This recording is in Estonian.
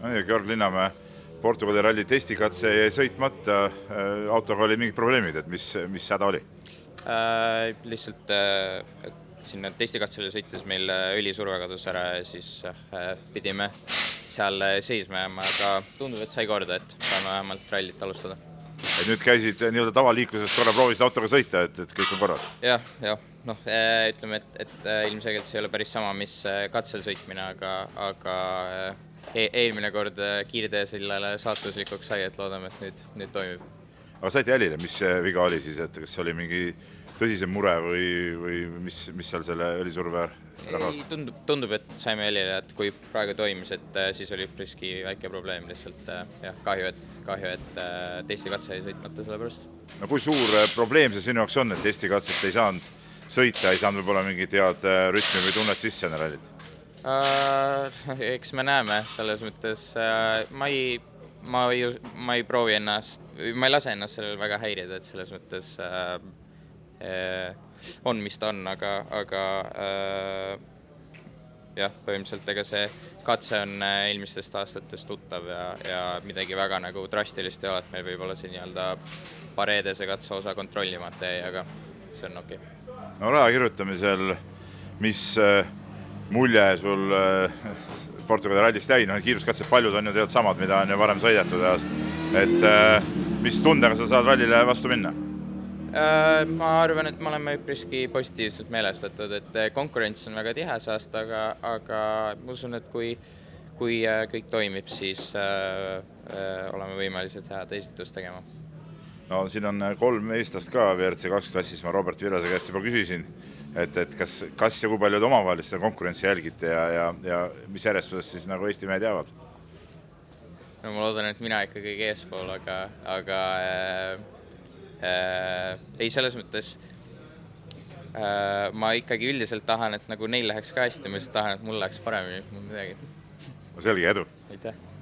No nii, Georg Linnamäe, Portugali ralli testikatse jäi sõitmata, autoga oli mingid probleemid, et mis häda oli? Lihtsalt sinna testikatsele sõites meil õlisurve kadus ära ja siis pidime seal seisma jääma, aga tundub, et sai korda, et saame vähemalt rallit alustada. Et nüüd käisid nii-öelda tavaliikluses korra proovisid autoga sõita, et kõik on korras? Jah, ütleme, et ilmselgelt see ei ole päris sama, mis katsel sõitmine, aga eelmine kord kiirteesillale saatuslikuks sai, et loodame, et nüüd toimib. Aga saite jälile, mis see viga oli siis, et kas see oli mingi tõsisem mure või mis seal selle õlisurve ei, tundub, et saime jälile, et kui praegu toimis, et siis oli priski väike probleem lihtsalt. Jah, kahju, et testikatse ei sõitmata selle pärast. No kui suur probleem see sinu jaoks on, et testikatset ei saanud sõita, ei saanud võib-olla mingit head rütmi või tunnet sisse enne rallit? Eks me näeme, selles mõttes ma ei proovi ennast, ma ei lase ennast sellel väga häirida, et selles mõttes on, mis ta on, aga jah, põhimõtteliselt ega see katse on eelmistest aastatest tuttav ja midagi väga nagu drastilist ei ole, et meil võib olla see nii-öelda pareedese katse osa kontrollimata jäi, aga see on okei. No raja kirjutamisel, mis mulje sul Portugali rallist jäi, kiiruskatsed paljud on ju tead samad, mida on ju varem sõidetud, et mis tundega sa saad rallile vastu minna? Ma arvan, et me oleme üpriski positiivselt meelestatud, et konkurents on väga tihe see aasta, aga ma usun, et kui kõik toimib, siis oleme võimelised head esitust tegema. No siin on 3 eestlast ka WRC20 klassis, ma Robert Virase käest juba küsisin, et kas ja kui palju te omavahelist konkurentsi jälgite ja mis järjestuses siis nagu Eesti mehed jäävad? No ma loodan, et mina ikka kõige eespool, aga ei, selles mõttes ma ikkagi üldiselt tahan, et nagu neil läheks ka hästi, ma lihtsalt tahan, et mul läheks paremini midagi. Selge, edu! Aitäh!